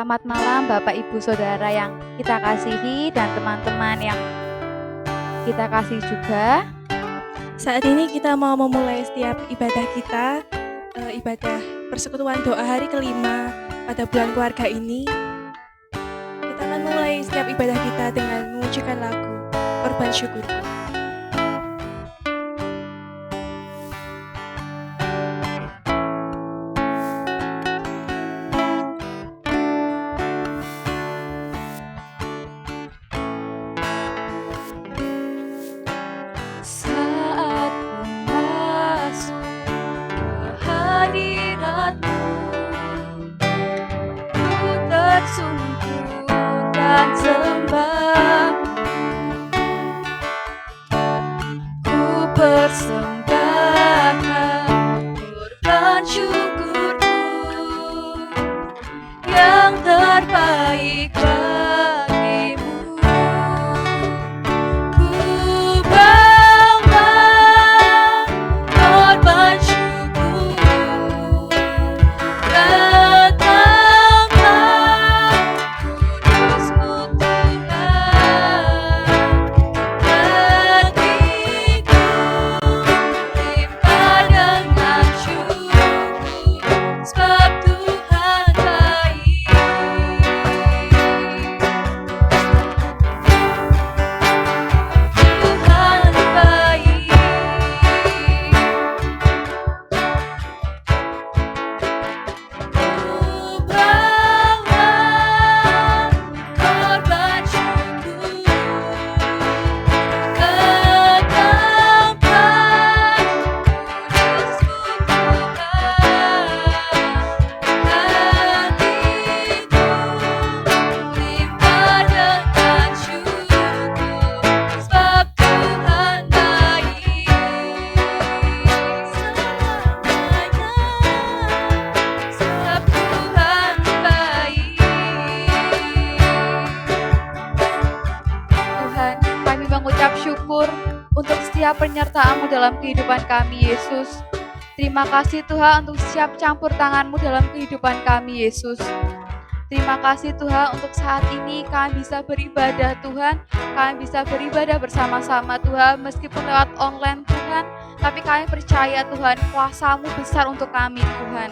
Selamat malam Bapak Ibu Saudara yang kita kasihi dan teman-teman yang kita kasih juga. Saat ini kita mau memulai setiap ibadah kita, ibadah persekutuan doa hari kelima pada bulan keluarga ini. Kita akan mulai setiap ibadah kita dengan mengucapkan lagu Korban Syukurku. Persembahkan korban syukurku yang terbaik bagimu. Ku bawa korban syukur, datanglah kudusmu Tuhan, hatiku limpah dengan syukur, sebab Tuhan baik. Tuhan baik. Ku bawa korban syukur ke tempat kudusmu Tuhan, hatiku limpah dengan syukur, sebab Tuhan baik selamanya, sebab Tuhan baik. Tuhan, kami mengucap syukur untuk setiap penyertaan-Mu dalam kehidupan kami, Yesus. Terima kasih Tuhan untuk setiap campur tangan-Mu dalam kehidupan kami, Yesus. Terima kasih Tuhan untuk saat ini kami bisa beribadah Tuhan. Kami bisa beribadah bersama-sama Tuhan, meskipun lewat online Tuhan. Tapi kami percaya Tuhan, kuasa-Mu besar untuk kami Tuhan.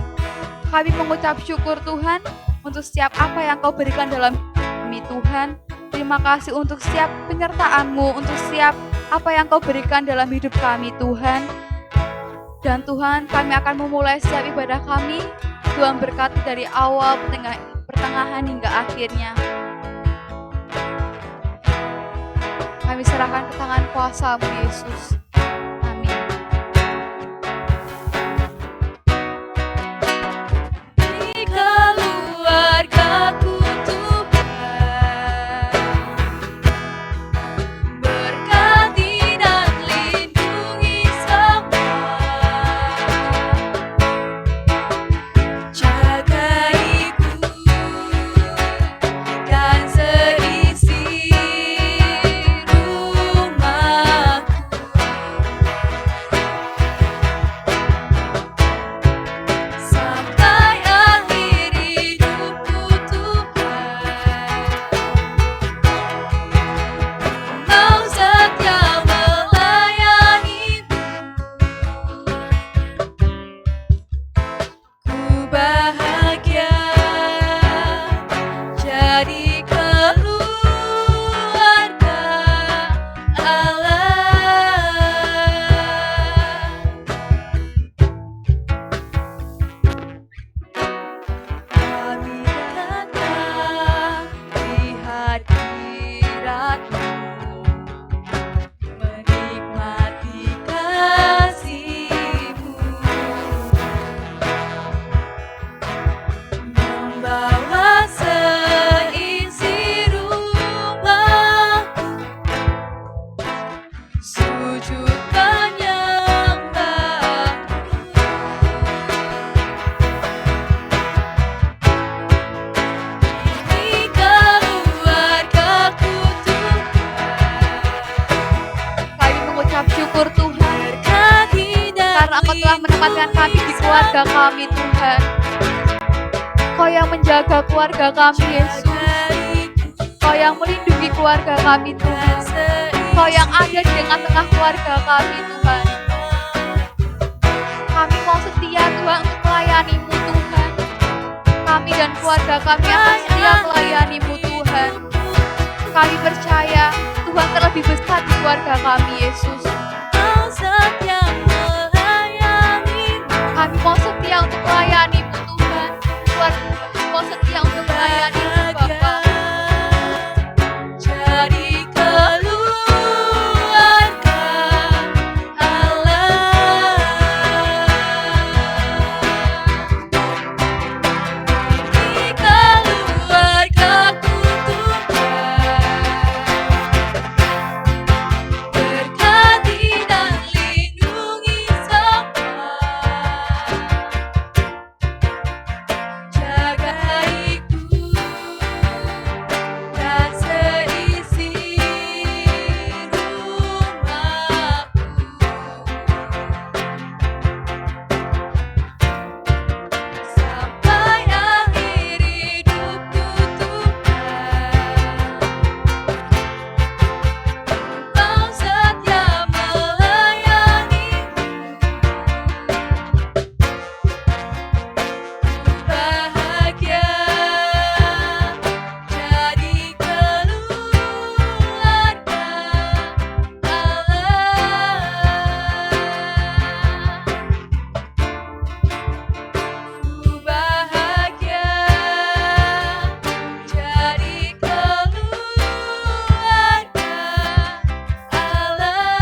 Kami mengucap syukur Tuhan untuk setiap apa yang Kau berikan dalam kami Tuhan. Terima kasih untuk setiap penyertaan-Mu, untuk setiap apa yang Kau berikan dalam hidup kami Tuhan. Dan Tuhan, kami akan memulai setiap ibadah kami. Tuhan berkati dari awal, pertengahan hingga akhirnya. Kami serahkan ke tangan kuasa-Mu Yesus. Amin. Di keluargaku Tuhan, berkati dan lindungi semua, jaga ibu dan seisi rumahku, sampai akhir hidupku Tuhan. Mau setia melayanimu, ku bahagia jadi keluarga Allah. Kami datang di hadirat-Mu, menikmati kasih-Mu, membawa seisi rumahku, sujud menyembah-Mu. Ini keluargaku Tuhan, Kami mengucap syukur Tuhan berkati dan karena Engkau telah menempatkan kami di keluarga kami Tuhan. Kau yang menjaga keluarga kami, Yesus. Kau yang melindungi keluarga kami, Tuhan. Kau yang ada di tengah-tengah keluarga kami, Tuhan. Kami mau setia, Tuhan, untuk melayani-Mu, Tuhan. Kami dan keluarga kami akan setia melayani-Mu, Tuhan. Kami percaya Tuhan terlebih besar di keluarga kami, Yesus. Kami mau setia untuk melayani-Mu, Tuhan. Keluarga kami mau setia untuk melayani-Mu, Bapa. Jadi keluarga Allah, di keluargaku Tuhan, berkati dan lindungi semua, jaga ibu dan seisi rumahku, sampai akhir hidupku Tuhan. Engkau setia melayaniku, bahagia jadi keluarga Allah. Bahagia jadi keluarga Allah.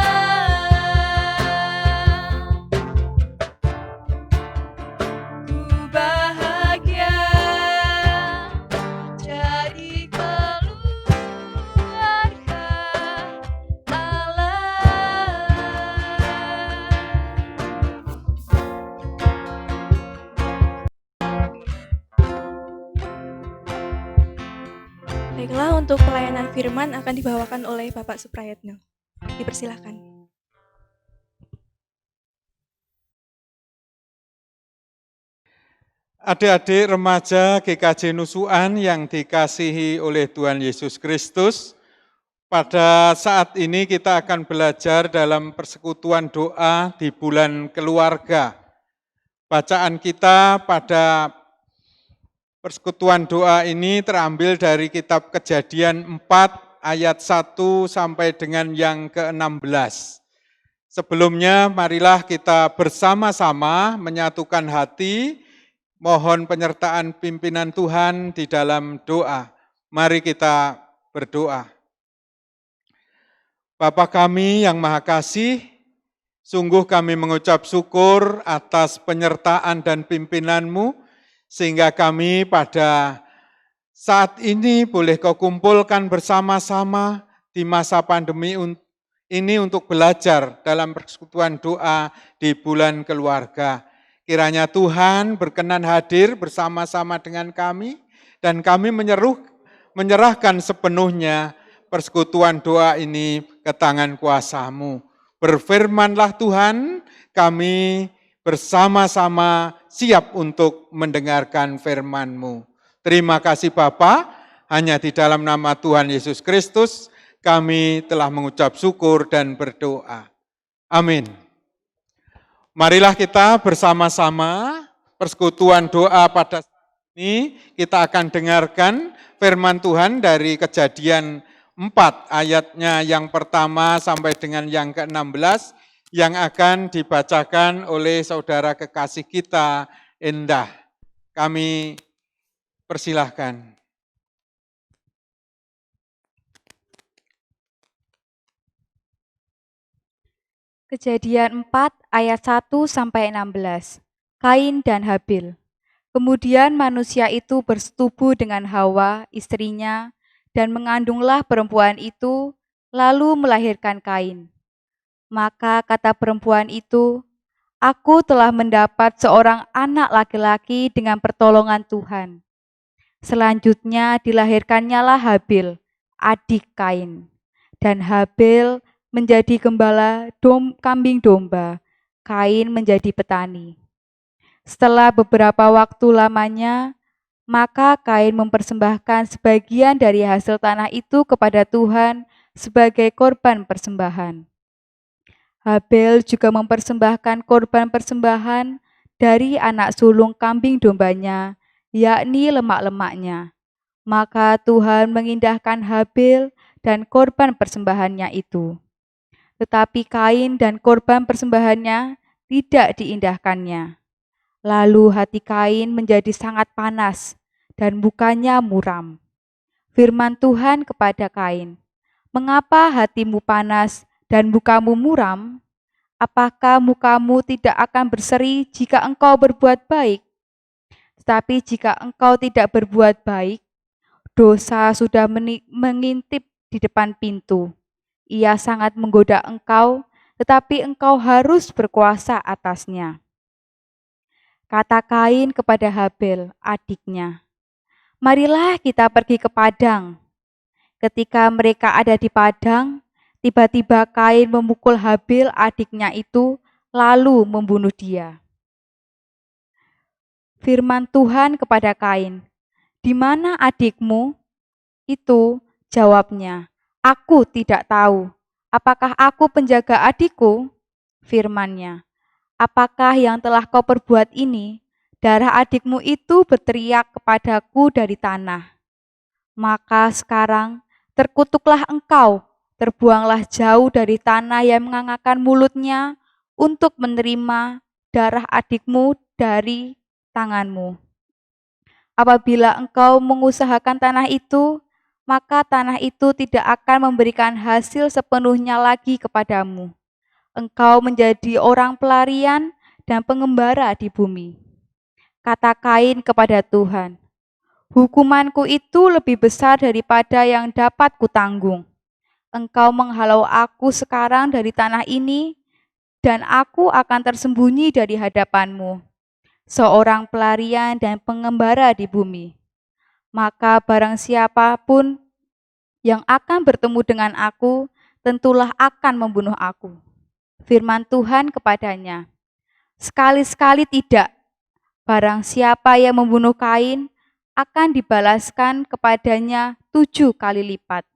Bahagia jadi keluarga Allah. Baiklah, untuk pelayanan firman akan dibawakan oleh Bapak Suprayatno. Dipersilakan. Adik-adik remaja GKJ Nusuan yang dikasihi oleh Tuhan Yesus Kristus, pada saat ini kita akan belajar dalam persekutuan doa di bulan keluarga. Bacaan kita pada persekutuan doa ini terambil dari kitab Kejadian 4 ayat 1 sampai dengan yang ke-16. Sebelumnya marilah kita bersama-sama menyatukan hati, mohon penyertaan pimpinan Tuhan di dalam doa. Mari kita berdoa. Bapa kami yang Maha Kasih, sungguh kami mengucap syukur atas penyertaan dan pimpinan-Mu, sehingga kami pada saat ini boleh Kau kumpulkan bersama-sama di masa pandemi ini untuk belajar dalam persekutuan doa di bulan keluarga. Kiranya Tuhan berkenan hadir bersama-sama dengan kami, dan kami menyerahkan sepenuhnya persekutuan doa ini ke tangan kuasa-Mu. Berfirmanlah Tuhan, kami bersama-sama siap untuk mendengarkan firman-Mu. Terima kasih Bapa, hanya di dalam nama Tuhan Yesus Kristus kami telah mengucap syukur dan berdoa. Amin. Marilah kita bersama-sama persekutuan doa pada saat ini, kita akan dengarkan firman Tuhan dari Kejadian 4 ayatnya yang pertama sampai dengan yang ke-16 yang akan dibacakan oleh saudara kekasih kita Endah. Kami persilahkan. Kejadian 4 ayat 1 sampai 16. Kain dan Habil. Kemudian manusia itu bersetubuh dengan Hawa, istrinya, dan mengandunglah perempuan itu, lalu melahirkan Kain. Maka kata perempuan itu, "Aku telah mendapat seorang anak laki-laki dengan pertolongan Tuhan." Selanjutnya dilahirkannyalah Habil, adik Kain. Dan Habil menjadi gembala kambing domba, Kain menjadi petani. Setelah beberapa waktu lamanya, Maka Kain mempersembahkan sebagian dari hasil tanah itu kepada Tuhan sebagai korban persembahan. Habel juga mempersembahkan korban persembahan dari anak sulung kambing dombanya, yakni lemak-lemaknya. Maka Tuhan mengindahkan Habel dan korban persembahannya itu. Tetapi Kain dan korban persembahannya tidak diindahkannya. Lalu hati Kain menjadi sangat panas dan mukanya muram. Firman Tuhan kepada Kain, "Mengapa hatimu panas dan mukamu muram? Apakah mukamu tidak akan berseri jika engkau berbuat baik? Tetapi jika engkau tidak berbuat baik, dosa sudah mengintip di depan pintu. Ia sangat menggoda engkau, tetapi engkau harus berkuasa atasnya." Kata Kain kepada Habel, adiknya, "Marilah kita pergi ke padang." Ketika mereka ada di padang, tiba-tiba Kain memukul Habel adiknya itu, lalu membunuh dia. Firman Tuhan kepada Kain, "Di mana adikmu?" Itu jawabnya, "Aku tidak tahu. Apakah aku penjaga adikku?" Firman-Nya, "Apakah yang telah kau perbuat ini? Darah adikmu itu berteriak kepadaku dari tanah. Maka sekarang terkutuklah engkau, terbuanglah jauh dari tanah yang mengangakkan mulutnya untuk menerima darah adikmu dari tanganmu. Apabila engkau mengusahakan tanah itu, maka tanah itu tidak akan memberikan hasil sepenuhnya lagi kepadamu. Engkau menjadi orang pelarian dan pengembara di bumi." Kata Kain kepada Tuhan, "Hukumanku itu lebih besar daripada yang dapat kutanggung. Engkau menghalau aku sekarang dari tanah ini, dan aku akan tersembunyi dari hadapanmu, seorang pelarian dan pengembara di bumi. Maka barang siapapun yang akan bertemu dengan aku, tentulah akan membunuh aku." Firman Tuhan kepadanya, "Sekali-sekali tidak. Barang siapa yang membunuh Kain, akan dibalaskan kepadanya 7 kali lipat."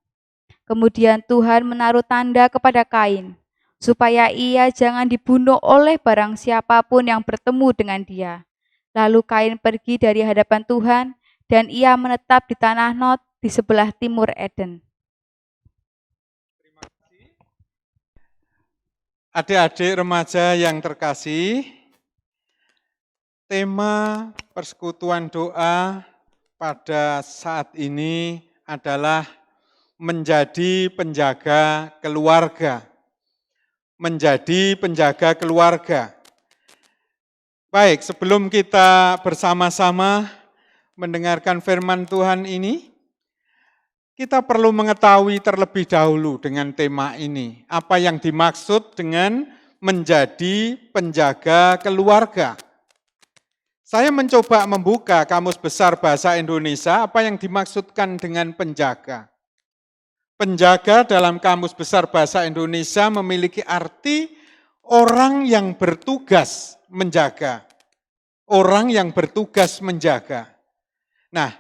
Kemudian Tuhan menaruh tanda kepada Kain, supaya ia jangan dibunuh oleh barang siapapun yang bertemu dengan dia. Lalu Kain pergi dari hadapan Tuhan, dan ia menetap di tanah Nod di sebelah timur Eden. Adik-adik remaja yang terkasih, tema persekutuan doa pada saat ini adalah menjadi penjaga keluarga. Menjadi penjaga keluarga. Baik, sebelum kita bersama-sama mendengarkan firman Tuhan ini, kita perlu mengetahui terlebih dahulu dengan tema ini. Apa yang dimaksud dengan menjadi penjaga keluarga? Saya mencoba membuka Kamus Besar Bahasa Indonesia, apa yang dimaksudkan dengan penjaga. Penjaga dalam Kamus Besar Bahasa Indonesia memiliki arti orang yang bertugas menjaga. Orang yang bertugas menjaga. Nah,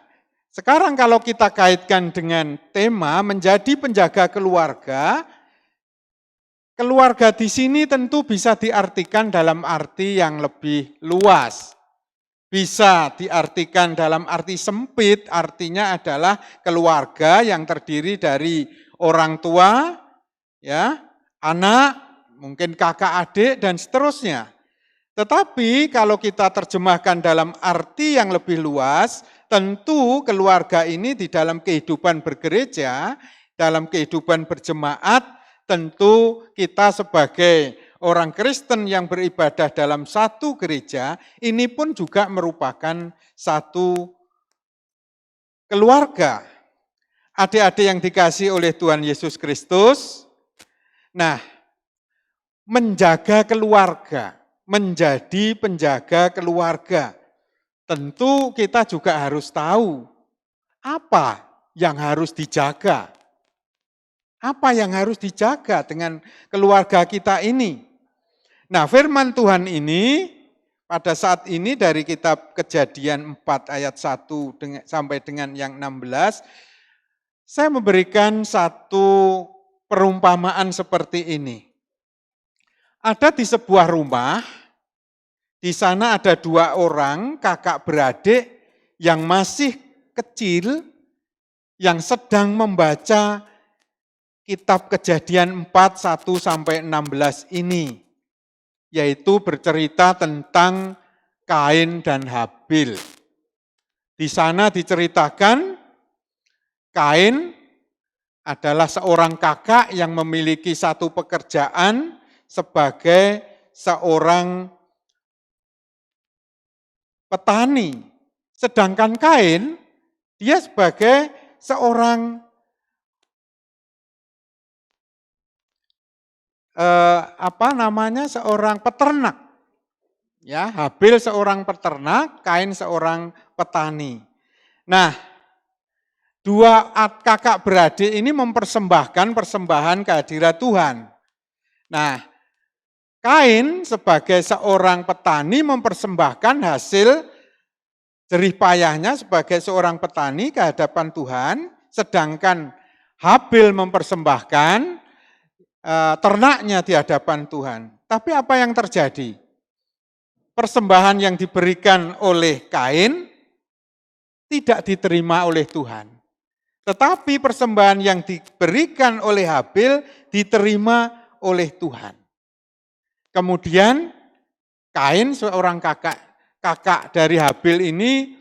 sekarang kalau kita kaitkan dengan tema menjadi penjaga keluarga, keluarga di sini tentu bisa diartikan dalam arti yang lebih luas. Bisa diartikan dalam arti sempit, artinya adalah keluarga yang terdiri dari orang tua, ya, anak, mungkin kakak adik dan seterusnya. Tetapi kalau kita terjemahkan dalam arti yang lebih luas, tentu keluarga ini di dalam kehidupan bergereja, dalam kehidupan berjemaat, tentu kita sebagai orang Kristen yang beribadah dalam satu gereja, ini pun juga merupakan satu keluarga. Adik-adik yang dikasihi oleh Tuhan Yesus Kristus, nah, menjaga keluarga, menjadi penjaga keluarga. Tentu kita juga harus tahu apa yang harus dijaga. Apa yang harus dijaga dengan keluarga kita ini. Nah, firman Tuhan ini pada saat ini dari kitab Kejadian 4 ayat 1 sampai dengan yang 16, saya memberikan satu perumpamaan seperti ini. Ada di sebuah rumah, di sana ada 2 orang kakak beradik yang masih kecil, yang sedang membaca kitab Kejadian 4, 1 sampai 16 ini, yaitu bercerita tentang Kain dan Habil. Di sana diceritakan Kain adalah seorang kakak yang memiliki satu pekerjaan sebagai seorang petani. Sedangkan Kain, dia sebagai seorang seorang peternak. Ya, Habil seorang peternak, Kain seorang petani. Nah, 2 kakak beradik ini mempersembahkan persembahan kehadirat Tuhan. Nah, Kain sebagai seorang petani mempersembahkan hasil jerih payahnya sebagai seorang petani ke hadapan Tuhan, sedangkan Habil mempersembahkan ternaknya di hadapan Tuhan. Tapi apa yang terjadi? Persembahan yang diberikan oleh Kain tidak diterima oleh Tuhan. Tetapi persembahan yang diberikan oleh Habil diterima oleh Tuhan. Kemudian Kain seorang kakak dari Habil ini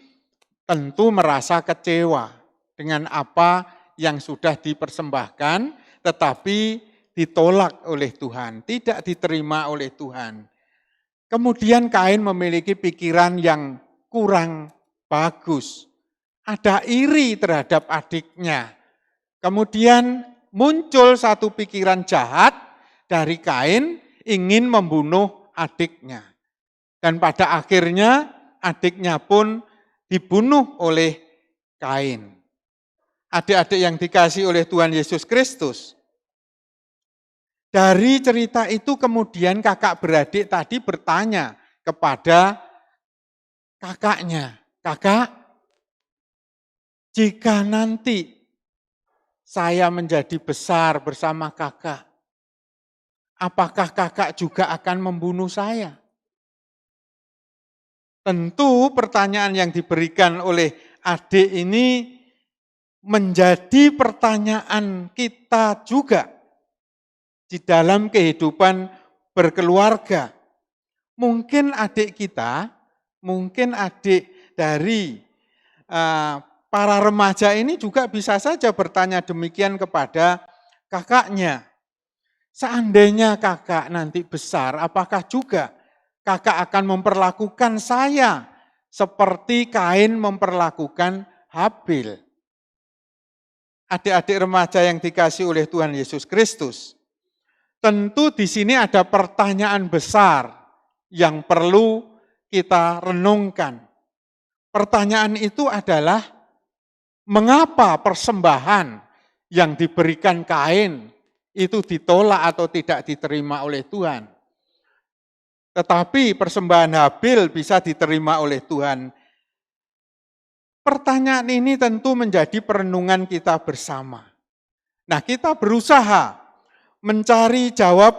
tentu merasa kecewa dengan apa yang sudah dipersembahkan, tetapi ditolak oleh Tuhan, tidak diterima oleh Tuhan. Kemudian Kain memiliki pikiran yang kurang bagus. Ada iri terhadap adiknya. Kemudian muncul satu pikiran jahat dari Kain ingin membunuh adiknya. Dan pada akhirnya adiknya pun dibunuh oleh Kain. Adik-adik yang dikasihi oleh Tuhan Yesus Kristus. Dari cerita itu kemudian kakak beradik tadi bertanya kepada kakaknya, "Kakak, jika nanti saya menjadi besar bersama kakak, apakah kakak juga akan membunuh saya?" Tentu pertanyaan yang diberikan oleh adik ini menjadi pertanyaan kita juga di dalam kehidupan berkeluarga. Mungkin adik kita, mungkin adik dari para remaja ini juga bisa saja bertanya demikian kepada kakaknya. Seandainya kakak nanti besar, apakah juga kakak akan memperlakukan saya seperti Kain memperlakukan Habil? Adik-adik remaja yang dikasihi oleh Tuhan Yesus Kristus, tentu di sini ada pertanyaan besar yang perlu kita renungkan. Pertanyaan itu adalah, mengapa persembahan yang diberikan Kain itu ditolak atau tidak diterima oleh Tuhan? Tetapi persembahan Habil bisa diterima oleh Tuhan. Pertanyaan ini tentu menjadi perenungan kita bersama. Nah, kita berusaha mencari jawab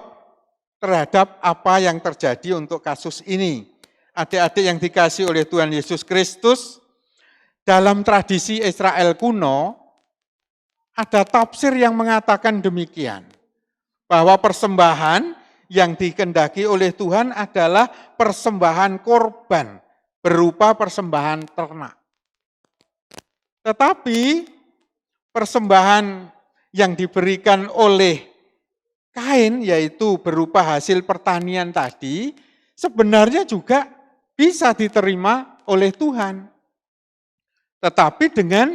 terhadap apa yang terjadi untuk kasus ini. Adik-adik yang dikasihi oleh Tuhan Yesus Kristus, dalam tradisi Israel kuno, ada tafsir yang mengatakan demikian, bahwa persembahan yang dikehendaki oleh Tuhan adalah persembahan korban, berupa persembahan ternak. Tetapi persembahan yang diberikan oleh Kain, yaitu berupa hasil pertanian tadi, sebenarnya juga bisa diterima oleh Tuhan. Tetapi dengan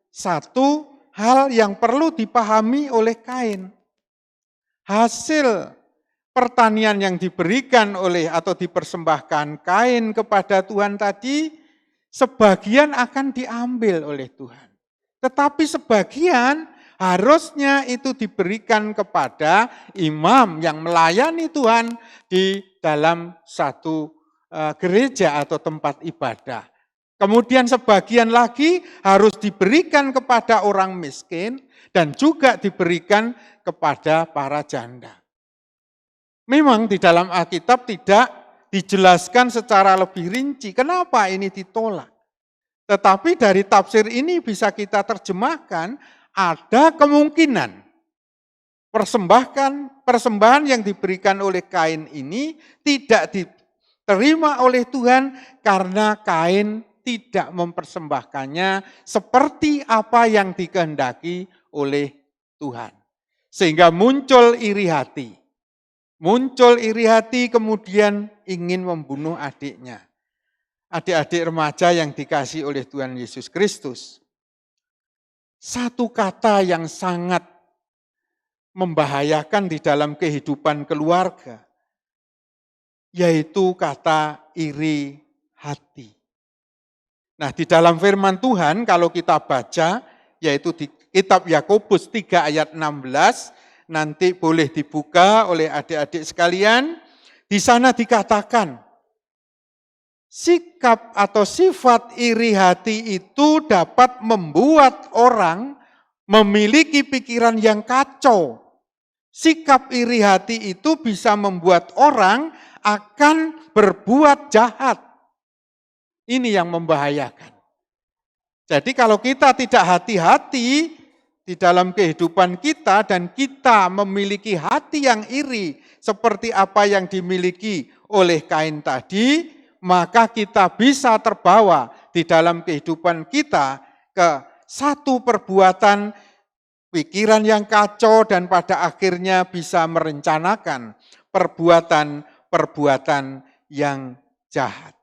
satu hal yang perlu dipahami oleh Kain. Hasil pertanian yang diberikan oleh atau dipersembahkan Kain kepada Tuhan tadi, sebagian akan diambil oleh Tuhan. Tetapi sebagian harusnya itu diberikan kepada imam yang melayani Tuhan di dalam satu gereja atau tempat ibadah. Kemudian sebagian lagi harus diberikan kepada orang miskin dan juga diberikan kepada para janda. Memang di dalam Alkitab tidak dijelaskan secara lebih rinci kenapa ini ditolak. Tetapi dari tafsir ini bisa kita terjemahkan ada kemungkinan persembahan yang diberikan oleh Kain ini tidak diterima oleh Tuhan karena Kain tidak mempersembahkannya seperti apa yang dikehendaki oleh Tuhan. Sehingga muncul iri hati. Muncul iri hati kemudian ingin membunuh adiknya. Adik-adik remaja yang dikasihi oleh Tuhan Yesus Kristus. Satu kata yang sangat membahayakan di dalam kehidupan keluarga, yaitu kata iri hati. Nah, di dalam firman Tuhan kalau kita baca, yaitu di kitab Yakobus 3 ayat 16, nanti boleh dibuka oleh adik-adik sekalian. Di sana dikatakan, sikap atau sifat iri hati itu dapat membuat orang memiliki pikiran yang kacau. Sikap iri hati itu bisa membuat orang akan berbuat jahat. Ini yang membahayakan. Jadi kalau kita tidak hati-hati di dalam kehidupan kita dan kita memiliki hati yang iri seperti apa yang dimiliki oleh Kain tadi, maka kita bisa terbawa di dalam kehidupan kita ke satu perbuatan pikiran yang kacau dan pada akhirnya bisa merencanakan perbuatan-perbuatan yang jahat.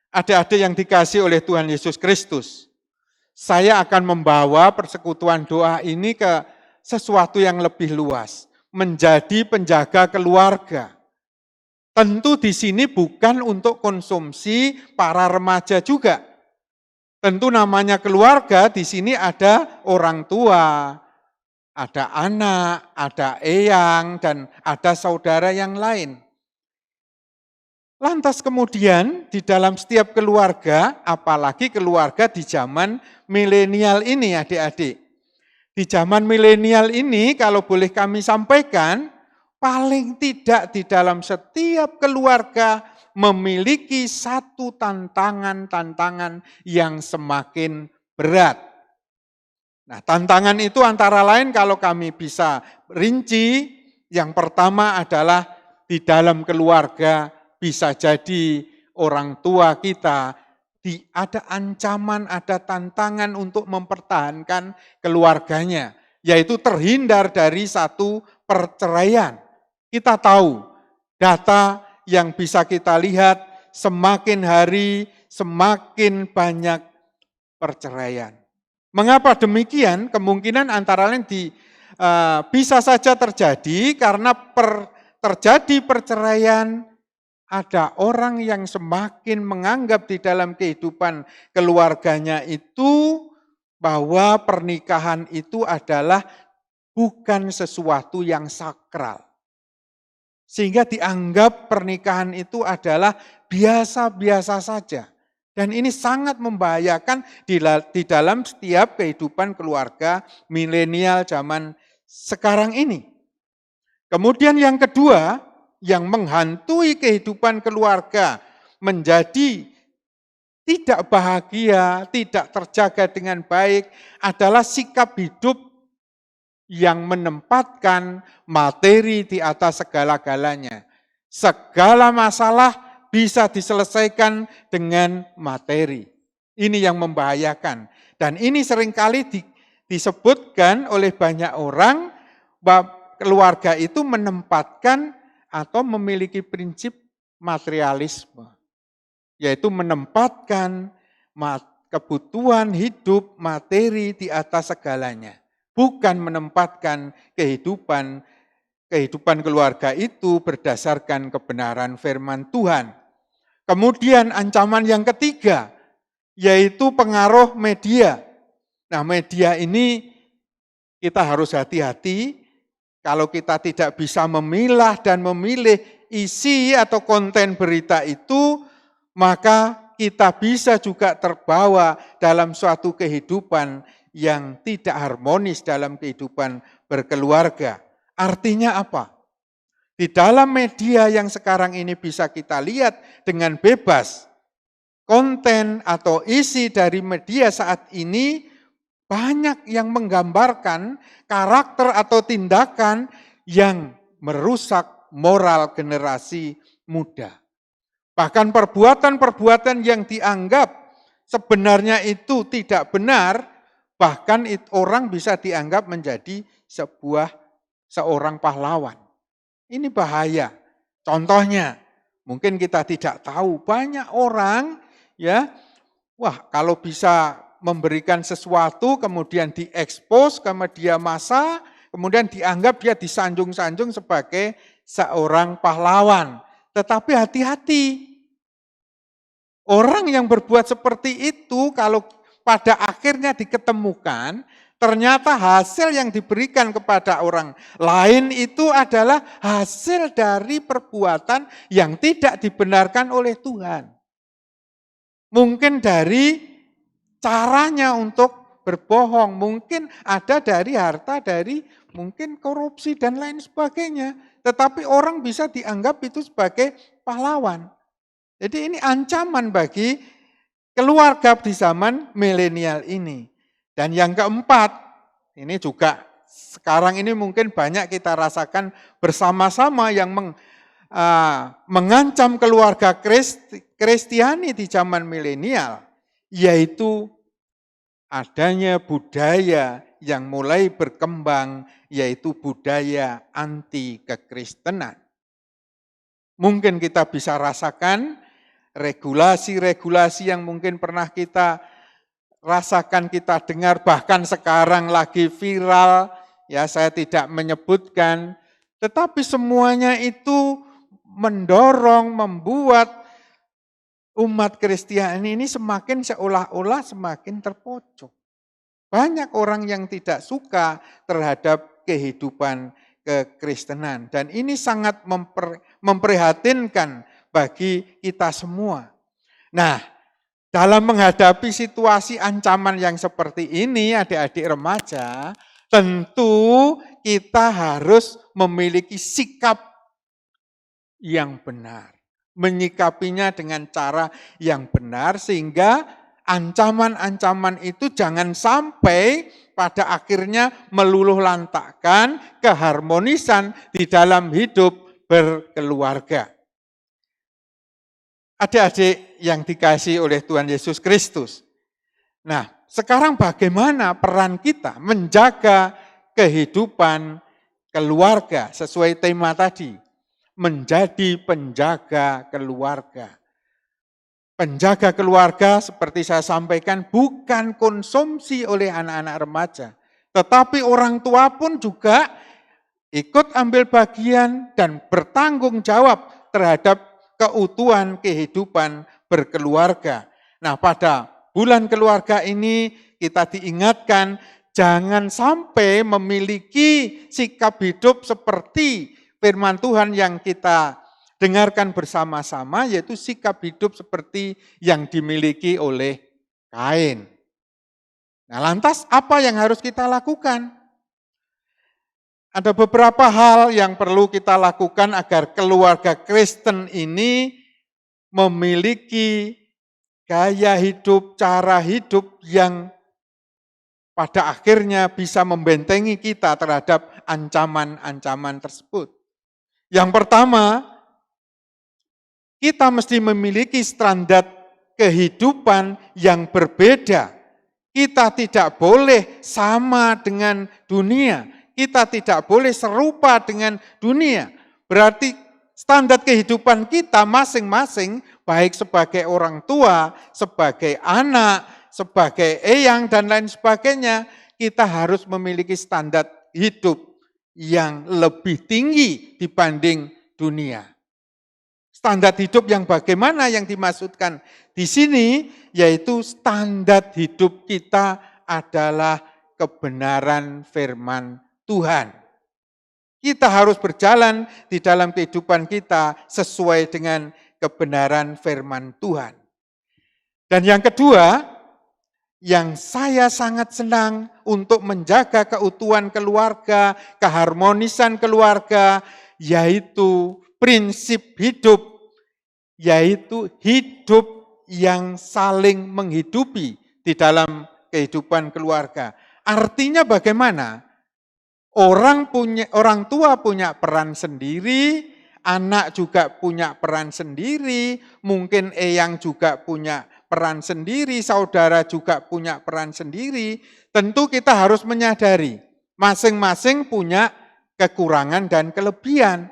Adik-adik yang dikasihi oleh Tuhan Yesus Kristus, saya akan membawa persekutuan doa ini ke sesuatu yang lebih luas, menjadi penjaga keluarga. Tentu di sini bukan untuk konsumsi para remaja juga. Tentu namanya keluarga, di sini ada orang tua, ada anak, ada eyang, dan ada saudara yang lain. Lantas kemudian di dalam setiap keluarga, apalagi keluarga di zaman milenial ini adik-adik. Di zaman milenial ini kalau boleh kami sampaikan, paling tidak di dalam setiap keluarga memiliki satu tantangan-tantangan yang semakin berat. Nah, tantangan itu antara lain kalau kami bisa rinci, yang pertama adalah di dalam keluarga bisa jadi orang tua kita ada ancaman, ada tantangan untuk mempertahankan keluarganya, yaitu terhindar dari satu perceraian. Kita tahu data yang bisa kita lihat semakin hari semakin banyak perceraian. Mengapa demikian? Kemungkinan antara lain bisa saja terjadi karena terjadi perceraian. Ada orang yang semakin menganggap di dalam kehidupan keluarganya itu bahwa pernikahan itu adalah bukan sesuatu yang sakral. Sehingga dianggap pernikahan itu adalah biasa-biasa saja. Dan ini sangat membahayakan di dalam setiap kehidupan keluarga milenial zaman sekarang ini. Kemudian yang kedua, yang menghantui kehidupan keluarga menjadi tidak bahagia, tidak terjaga dengan baik adalah sikap hidup yang menempatkan materi di atas segala-galanya. Segala masalah bisa diselesaikan dengan materi. Ini yang membahayakan. Dan ini seringkali disebutkan oleh banyak orang bahwa keluarga itu menempatkan atau memiliki prinsip materialisme, yaitu menempatkan kebutuhan hidup materi di atas segalanya, bukan menempatkan kehidupan keluarga itu berdasarkan kebenaran firman Tuhan. Kemudian ancaman yang ketiga, yaitu pengaruh media. Nah, media ini kita harus hati-hati. Kalau kita tidak bisa memilah dan memilih isi atau konten berita itu, maka kita bisa juga terbawa dalam suatu kehidupan yang tidak harmonis dalam kehidupan berkeluarga. Artinya apa? Di dalam media yang sekarang ini bisa kita lihat dengan bebas, konten atau isi dari media saat ini banyak yang menggambarkan karakter atau tindakan yang merusak moral generasi muda. Bahkan perbuatan-perbuatan yang dianggap sebenarnya itu tidak benar, bahkan orang bisa dianggap menjadi seorang pahlawan. Ini bahaya. Contohnya, mungkin kita tidak tahu banyak orang ya, wah kalau bisa memberikan sesuatu kemudian diekspos ke media massa, kemudian dianggap dia disanjung-sanjung sebagai seorang pahlawan. Tetapi hati-hati. Orang yang berbuat seperti itu kalau pada akhirnya diketemukan, ternyata hasil yang diberikan kepada orang lain itu adalah hasil dari perbuatan yang tidak dibenarkan oleh Tuhan. Mungkin dari caranya untuk berbohong, mungkin ada dari harta, dari mungkin korupsi dan lain sebagainya. Tetapi orang bisa dianggap itu sebagai pahlawan. Jadi ini ancaman bagi keluarga di zaman milenial ini. Dan yang keempat, ini juga sekarang ini mungkin banyak kita rasakan bersama-sama yang mengancam keluarga Kristiani di zaman milenial, yaitu adanya budaya yang mulai berkembang, yaitu budaya anti kekristenan. Mungkin kita bisa rasakan regulasi-regulasi yang mungkin pernah kita rasakan, kita dengar, bahkan sekarang lagi viral, ya saya tidak menyebutkan, tetapi semuanya itu mendorong, membuat umat Kristiani ini semakin seolah-olah semakin terpojok. Banyak orang yang tidak suka terhadap kehidupan kekristenan. Dan ini sangat memprihatinkan bagi kita semua. Nah, dalam menghadapi situasi ancaman yang seperti ini, adik-adik remaja, tentu kita harus memiliki sikap yang benar. Menyikapinya dengan cara yang benar sehingga ancaman-ancaman itu jangan sampai pada akhirnya meluluh lantakkan keharmonisan di dalam hidup berkeluarga. Adik-adik yang dikasihi oleh Tuhan Yesus Kristus. Nah, sekarang bagaimana peran kita menjaga kehidupan keluarga sesuai tema tadi? Menjadi penjaga keluarga. Penjaga keluarga seperti saya sampaikan bukan konsumsi oleh anak-anak remaja. Tetapi orang tua pun juga ikut ambil bagian dan bertanggung jawab terhadap keutuhan kehidupan berkeluarga. Nah, pada bulan keluarga ini kita diingatkan jangan sampai memiliki sikap hidup seperti firman Tuhan yang kita dengarkan bersama-sama, yaitu sikap hidup seperti yang dimiliki oleh Kain. Nah, lantas apa yang harus kita lakukan? Ada beberapa hal yang perlu kita lakukan agar keluarga Kristen ini memiliki gaya hidup, cara hidup yang pada akhirnya bisa membentengi kita terhadap ancaman-ancaman tersebut. Yang pertama, kita mesti memiliki standar kehidupan yang berbeda. Kita tidak boleh sama dengan dunia. Kita tidak boleh serupa dengan dunia. Berarti standar kehidupan kita masing-masing, baik sebagai orang tua, sebagai anak, sebagai eyang, dan lain sebagainya, kita harus memiliki standar hidup yang lebih tinggi dibanding dunia. Standar hidup yang bagaimana yang dimaksudkan di sini, yaitu standar hidup kita adalah kebenaran firman Tuhan. Kita harus berjalan di dalam kehidupan kita sesuai dengan kebenaran firman Tuhan. Dan yang kedua, yang saya sangat senang untuk menjaga keutuhan keluarga, keharmonisan keluarga, yaitu prinsip hidup, yaitu hidup yang saling menghidupi di dalam kehidupan keluarga. Artinya bagaimana? Orang tua punya peran sendiri, anak juga punya peran sendiri, mungkin eyang juga punya peran sendiri, saudara juga punya peran sendiri. Tentu kita harus menyadari masing-masing punya kekurangan dan kelebihan.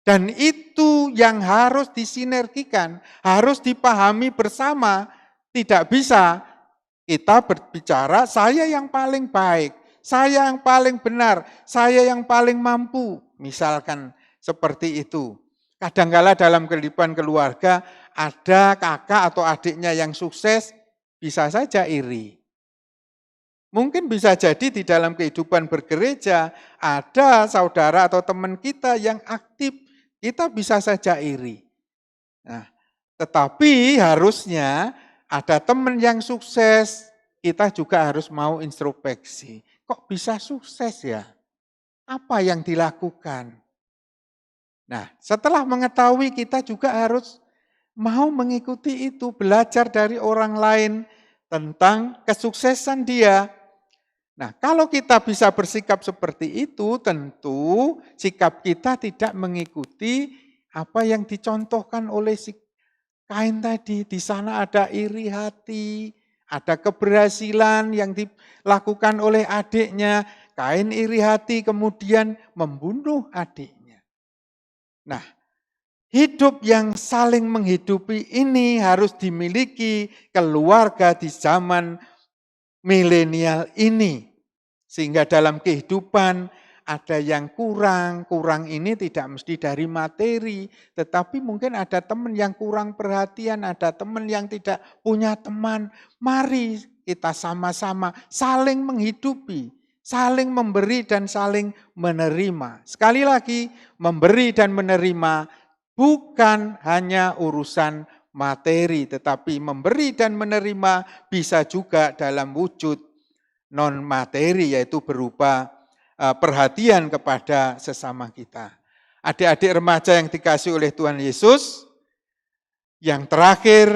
Dan itu yang harus disinergikan, harus dipahami bersama. Tidak bisa kita berbicara saya yang paling baik, saya yang paling benar, saya yang paling mampu. Misalkan seperti itu. Kadangkala dalam kehidupan keluarga ada kakak atau adiknya yang sukses, bisa saja iri. Mungkin bisa jadi di dalam kehidupan bergereja ada saudara atau teman kita yang aktif, kita bisa saja iri. Nah, tetapi harusnya ada teman yang sukses, kita juga harus mau introspeksi. Kok bisa sukses ya? Apa yang dilakukan? Nah, setelah mengetahui kita juga harus mau mengikuti itu, belajar dari orang lain tentang kesuksesan dia. Nah, kalau kita bisa bersikap seperti itu, tentu sikap kita tidak mengikuti apa yang dicontohkan oleh si Kain tadi. Di sana ada iri hati, ada keberhasilan yang dilakukan oleh adiknya. Kain iri hati kemudian membunuh adiknya. Nah, hidup yang saling menghidupi ini harus dimiliki keluarga di zaman milenial ini. Sehingga dalam kehidupan ada yang kurang ini tidak mesti dari materi, tetapi mungkin ada teman yang kurang perhatian, ada teman yang tidak punya teman. Mari kita sama-sama saling menghidupi, saling memberi dan saling menerima. Sekali lagi, memberi dan menerima bukan hanya urusan materi, tetapi memberi dan menerima bisa juga dalam wujud non-materi, yaitu berupa perhatian kepada sesama kita. Adik-adik remaja yang dikasihi oleh Tuhan Yesus, yang terakhir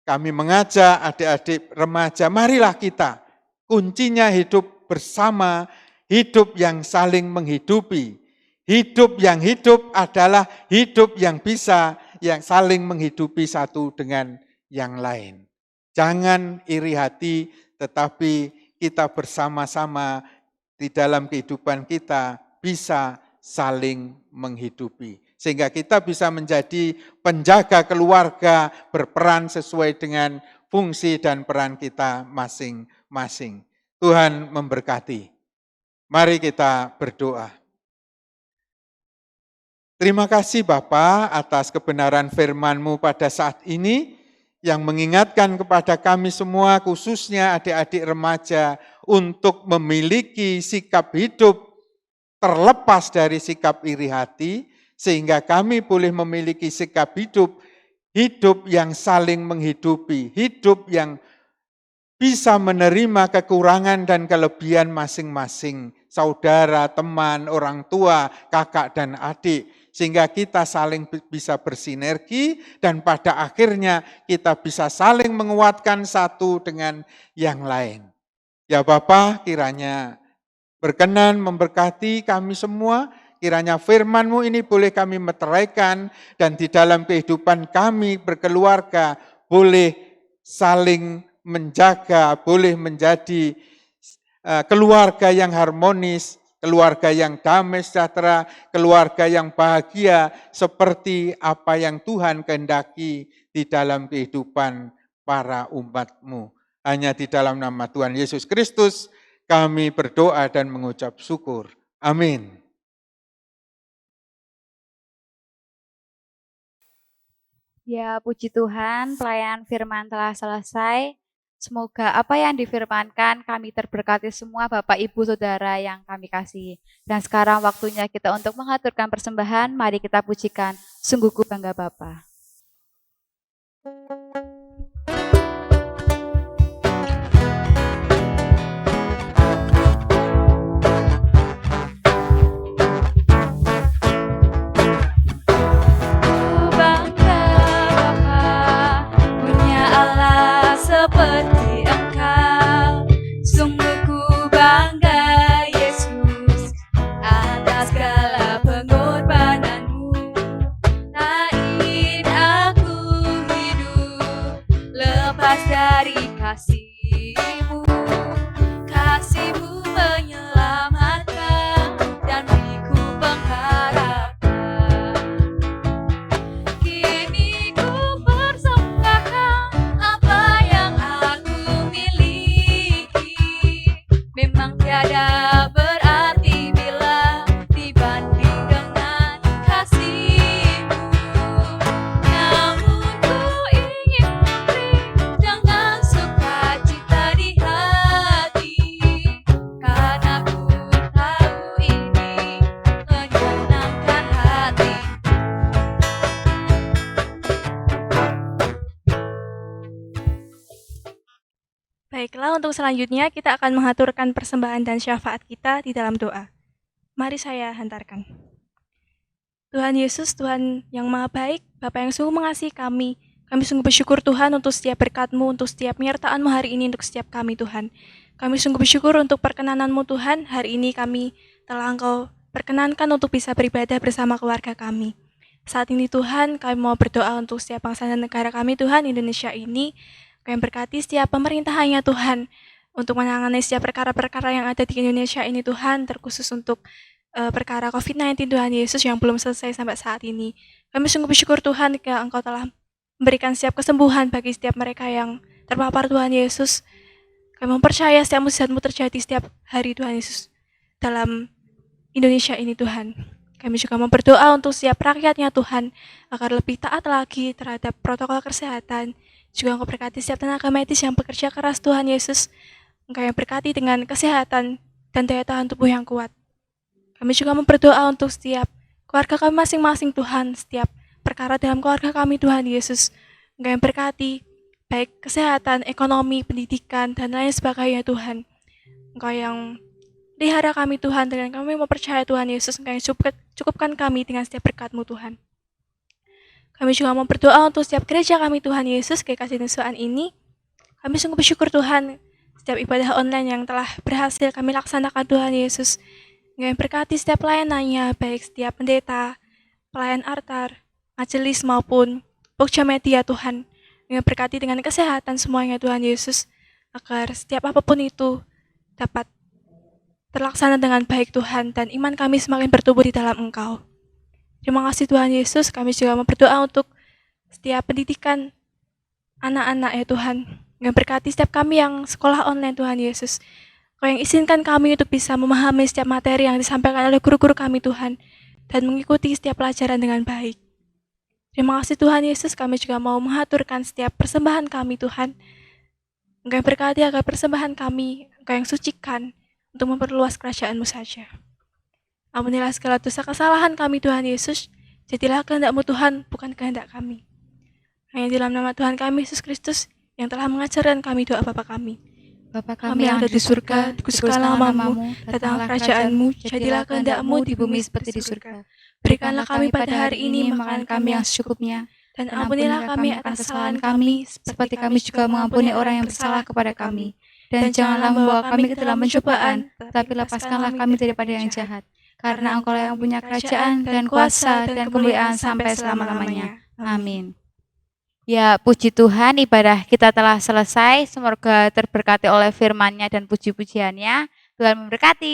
kami mengajak adik-adik remaja, marilah kita, kuncinya hidup bersama, hidup yang saling menghidupi. Hidup yang hidup adalah hidup yang bisa, yang saling menghidupi satu dengan yang lain. Jangan iri hati, tetapi kita bersama-sama di dalam kehidupan kita bisa saling menghidupi. Sehingga kita bisa menjadi penjaga keluarga, berperan sesuai dengan fungsi dan peran kita masing-masing. Tuhan memberkati. Mari kita berdoa. Terima kasih Bapa atas kebenaran firman-Mu pada saat ini yang mengingatkan kepada kami semua, khususnya adik-adik remaja, untuk memiliki sikap hidup terlepas dari sikap iri hati, sehingga kami boleh memiliki sikap hidup yang saling menghidupi, hidup yang bisa menerima kekurangan dan kelebihan masing-masing, saudara, teman, orang tua, kakak dan adik, sehingga kita saling bisa bersinergi dan pada akhirnya kita bisa saling menguatkan satu dengan yang lain. Ya Bapa, kiranya berkenan memberkati kami semua, kiranya firman-Mu ini boleh kami meteraikan dan di dalam kehidupan kami berkeluarga boleh saling menjaga, boleh menjadi keluarga yang harmonis, keluarga yang damai sejahtera, keluarga yang bahagia seperti apa yang Tuhan kehendaki di dalam kehidupan para umat-Mu. Hanya di dalam nama Tuhan Yesus Kristus kami berdoa dan mengucap syukur. Amin. Ya, puji Tuhan, pelayanan firman telah selesai. Semoga apa yang difirmankan kami terberkati semua Bapak Ibu Saudara yang kami kasihi. Dan sekarang waktunya kita untuk mengaturkan persembahan. Mari kita pujikan Sungguh Ku Bangga Bapa. Bangga Bapa, punya Allah seperti Engkau. Sungguh ku bangga Yesus atas segala pengorbananmu. Tak ingin aku hidup lepas dari kasih-Mu. Kasih-Mu menyelamatkan dan beriku pengharapan. Kini ku persembahkan apa yang aku miliki. Memang tiada berarti bila dibanding dengan kasih-Mu. Namun ku ingin beri dengan sukacita di hati, karena ku tahu ini menyenangkan hati. Baiklah, untuk selanjutnya kita akan mengaturkan persembahan dan syafaat kita di dalam doa. Mari saya hantarkan. Tuhan Yesus, Tuhan yang Maha Baik, Bapa yang sungguh mengasihi kami sungguh bersyukur Tuhan untuk setiap berkat-Mu, untuk setiap penyertaan-Mu hari ini untuk setiap kami Tuhan. Kami sungguh bersyukur untuk perkenanan-Mu Tuhan, hari ini kami telah Engkau perkenankan untuk bisa beribadah bersama keluarga kami. Saat ini Tuhan, kami mau berdoa untuk setiap bangsa dan negara kami Tuhan, Indonesia ini. Kami berkati setiap pemerintahannya Tuhan, untuk menangani setiap perkara-perkara yang ada di Indonesia ini Tuhan, terkhusus untuk perkara COVID-19 Tuhan Yesus yang belum selesai sampai saat ini. Kami sungguh bersyukur Tuhan jika Engkau telah memberikan setiap kesembuhan bagi setiap mereka yang terpapar Tuhan Yesus. Kami mempercaya setiap mujizat-Mu terjadi setiap hari Tuhan Yesus dalam Indonesia ini Tuhan. Kami juga berdoa untuk setiap rakyatnya Tuhan, agar lebih taat lagi terhadap protokol kesehatan. Juga Engkau berkati setiap tenaga medis yang bekerja keras Tuhan Yesus. Engkau yang berkati dengan kesehatan dan daya tahan tubuh yang kuat. Kami juga berdoa untuk setiap keluarga kami masing-masing Tuhan, setiap perkara dalam keluarga kami Tuhan Yesus. Engkau yang berkati baik kesehatan, ekonomi, pendidikan, dan lain sebagainya Tuhan. Engkau yang pelihara kami Tuhan, dan kami mempercaya Tuhan Yesus, Engkau yang cukupkan kami dengan setiap berkat-Mu Tuhan. Kami juga mau berdoa untuk setiap gereja kami Tuhan Yesus, GKJ Nusuan ini. Kami sungguh bersyukur Tuhan, setiap ibadah online yang telah berhasil kami laksanakan Tuhan Yesus. Engkau yang berkati setiap pelayanannya, baik setiap pendeta, pelayan altar, majelis maupun Pokja Media Tuhan. Engkau yang berkati dengan kesehatan semuanya Tuhan Yesus, agar setiap apapun itu dapat terlaksana dengan baik Tuhan, dan iman kami semakin bertumbuh di dalam Engkau. Terima kasih Tuhan Yesus, kami juga berdoa untuk setiap pendidikan anak-anak ya Tuhan. Yang berkati setiap kami yang sekolah online Tuhan Yesus. Kau yang izinkan kami untuk bisa memahami setiap materi yang disampaikan oleh guru-guru kami Tuhan, dan mengikuti setiap pelajaran dengan baik. Terima kasih Tuhan Yesus, kami juga mau mengaturkan setiap persembahan kami Tuhan. Engkau yang berkati agar persembahan kami, Engkau yang sucikan untuk memperluas kerajaan-Mu saja. Ampunilah segala dosa kesalahan kami Tuhan Yesus, jadilah kehendak-Mu Tuhan, bukan kehendak kami. Hanya dalam nama Tuhan kami Yesus Kristus yang telah mengajarkan kami doa Bapa kami. Bapa kami yang ada di surga, dikuduskanlah namamu, datanglah kerajaan-Mu, jadilah kehendak-Mu di bumi seperti di surga. Berikanlah kami pada hari ini makanan kami yang secukupnya, dan ampunilah kami atas kesalahan kami, seperti kami juga mengampuni orang yang bersalah kepada kami. Dan janganlah membawa kami ke dalam pencobaan, tetapi lepaskanlah kami daripada yang jahat. Karena Engkau yang punya kerajaan dan kuasa dan kemuliaan sampai selama-lamanya. Amin. Ya, puji Tuhan, ibadah kita telah selesai. Semoga terberkati oleh firman-Nya dan puji-pujiannya. Tuhan memberkati.